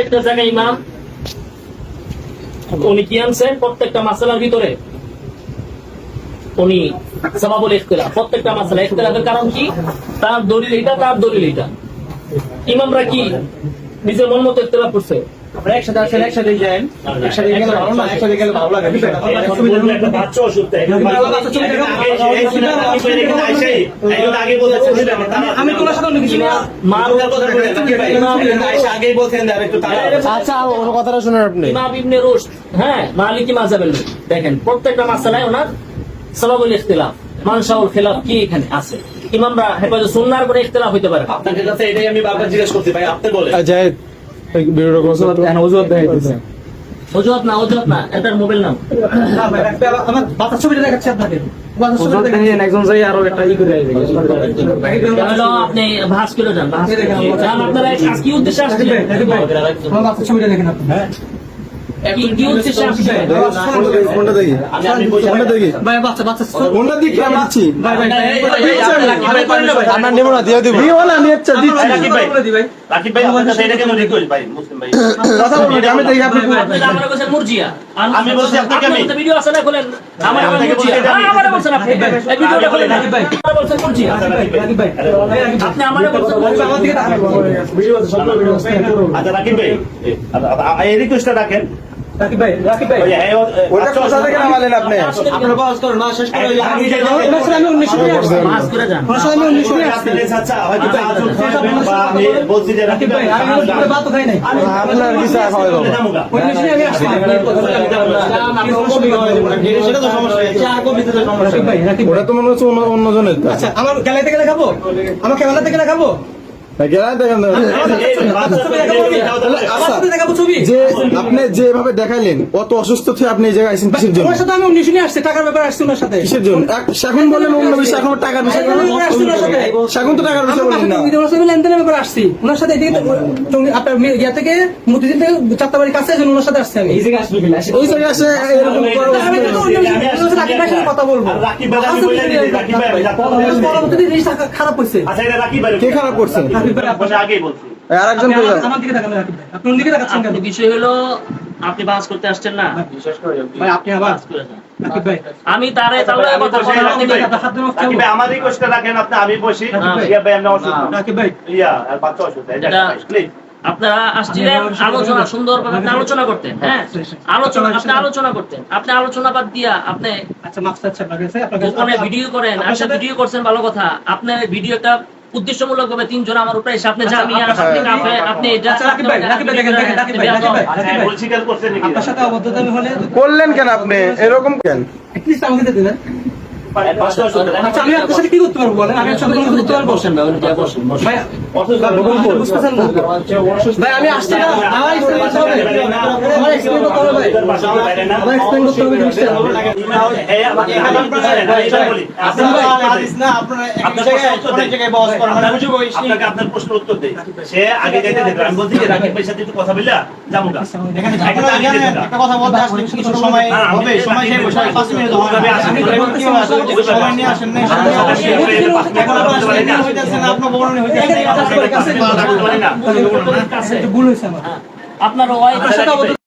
একটা জায়গায় ইমাম উনি কি আনছেন প্রত্যেকটা মাসালার ভিতরে উনি সবাবুল ইখতিলাফ প্রত্যেকটা মাসালা ইখতিলাফের কারণ কি তার দলিল এটা তার দলিল এটা ইমামরা কি নিজের মন মতো ইখতিলাফ করছে আমরা একসাথে আসলে একসাথে যাই একসাথে গেলে ভালো না একসাথে গেলে ভালো লাগে একটা বাচ্চা অসুস্থ আমি তোমার সাথে অন্য কিছু না আগেই বলছেন আচ্ছা ওর কথাটা শুনেন আপনি ইমাম ইবনে রুশদ হ্যাঁ মালিকি মাযহাবের লোক দেখেন প্রত্যেকটা মাসালায় ওনার সবাবুল ইখতিলাফ মানশাউল খিলাফ কি এখানে আছে ইমামরা হেফাজত সুন্নাহর করে ইখতিলাফ হইতে পারে আপনাদের কাছে এটাই আমি বারবার জিজ্ঞেস করছি ভাই আপনি বলেন জায়েদ ভিডিওটা ওজুহাত দেখাইতেছে অজুহাত না এটার মোবাইল নাম না ভাই আমার বাচ্চা ছবিটা দেখাচ্ছি আপনাকে একজন যাই আরো একটা ই করে তাহলে আপনি ভাস করে যান আপনারা আজ কি উদ্দেশ্যে আসছেন আমার বাচ্চা ছবিটা দেখেন আপনি কি উদ্দেশ্যে আসছেন কোনটা দেখি কোনটা দেখি ভাই বাচ্চা বাচ্চা কোনটা দেখি আমি দিচ্ছি ভাই আমরা নেব না দিয়ে দিব না নিচ্ছা দিচ্ছি রাকিব ভাই আপনার কাছে এটা কেন রিকোয়েস্ট ভাই মুসলিম ভাই কথা বলুন আমি দেখি আপনি আমরা বলছেন মুরজিয়া আমি বলছি আপনাকে আমি ভিডিও আছে না খোলেন আমার মুরজিয়া আমরা বলছেন আপনি এই ভিডিওটা খোলেন রাকিব ভাই আমরা বলছেন মুরজিয়া রাকিব ভাই আপনি আমারে বলছেন আমার দিকে তাকান ভিডিও আছে সব ভিডিও আছে আচ্ছা রাকিব ভাই এই রিকোয়েস্টটা রাখেন রাকিব ভাই ওটা কথা থেকে নামালেন আপনি আপনারা বাস করেন না শেষ করে আমি 19 ভাস করে যান আমি 19 আসছি আচ্ছা হয়তো আমি বলছি যে রাকিব ভাই আমি বাত খাই নাই আপনার কিছু খাওয়া দাও 19 আমি আসছি সেটা তো সমস্যা চার কপি তো সমস্যা ভাই রাকিব ওটা তো মনে হচ্ছে অন্যজনের আচ্ছা আমার গ্যালারি থেকে দেখাবো আমার ক্যামেরা থেকে দেখাবো গেলা দেখেন দেখাবো ছবি যে আপনি যেভাবে দেখাইলেন অত অসুস্থ থেকে আপনি এই জায়গায় আইছেন কিসের জন্য ওর সাথে আমি 19 নিয়ে আসছি টাকার ব্যাপারে আসছি ওনার সাথে কিসের জন্য এখন বলেন অন্য বিষয় এখন টাকার বিষয় এখন তো টাকার বিষয় বলেন না ওনার সাথে লেনদেনের ব্যাপারে আসছি ওনার সাথে এদিকে আপনার ইয়া থেকে মতিঝিল থেকে চারটাবাড়ির কাছে আছে ওনার সাথে আসছি আমি এই জায়গায় আসবে ওই জায়গায় আসে এরকম রাকিব ভাইয়ের সাথে কথা বলবো রাকিব ভাই আমি বলে দিই রাকিব ভাই পরবর্তীতে জিনিসটা খারাপ হয়েছে আচ্ছা এটা রাকিব ভাই কে খারাপ করছে আপনি আগেই বলছি আরেকজন কে আমার দিকে তাকান রাকিব ভাই আপনি ওর দিকে তাকাচ্ছেন কেন বিষয় হলো আপনি বাস করতে আসছেন না ভাই আপনি আবার রাকিব ভাই আমি তারে তাহলে আবার রাকিব ভাই আমার রিকোয়েস্টটা রাখেন আপনি আমি বসি ইয়া ভাই আমরা অসুস্থ রাকিব ভাই ইয়া আর বাচ্চা অসুস্থ এটা প্লিজ আপনারা আসছিলেন আলোচনা সুন্দরভাবে আপনি আলোচনা করতেন হ্যাঁ আলোচনা করতেন আপনি আলোচনা বাদ দিয়া আপনি আচ্ছা মাফ চাচ্ছি আপনার কাছে আপনাকে গোপনে ভিডিও করেন আপনি ভিডিও করছেন ভালো কথা আপনি ভিডিওটা উদ্দেশ্যমূলক ভাবে তিনজন আমার উপরে এসে আপনি জামিয়া আপনি এটা রাকিব ভাই দেখেন রাকিব ভাই বলছি কেন করছেন নাকি আপনার সাথে অবদ্ধতা হলে করলেন কেন আপনি এরকম কেন প্লিজ আমাকে দিতে দেন বাচ্চা অসুস্থ আচ্ছা আমি আপনার সাথে কি করতে পারবো বলেন আমি আপনার সাথে কোনো করতে পারবো বসেন ভাই বুঝতেছেন না ভাই আমি আসছি না আমার এক্সপ্লেইন করতে হবে আমার এক্সপ্লেইন করতে হবে ভাই আমার এক্সপ্লেইন করতে হবে জিনিসটা এই আমাকে এখানে এটা বলি আপনাকে আপনার প্রশ্ন উত্তর দেই সে আগে যেতে দেবে আমি বলছি যে রাকিব ভাইয়ের সাথে একটু কথা বললা যাবো গা একটা কথা বলতে আসলে কিছু সময় হবে সময় শেষ বসে 5 মিনিট হবে আসলে সময় নিয়ে আসেন না এখন আপনার হইতাছে না আপনার বর্ণনা হইতাছে না ভুল হয়েছে আমার আপনার ওয়াইফের সাথে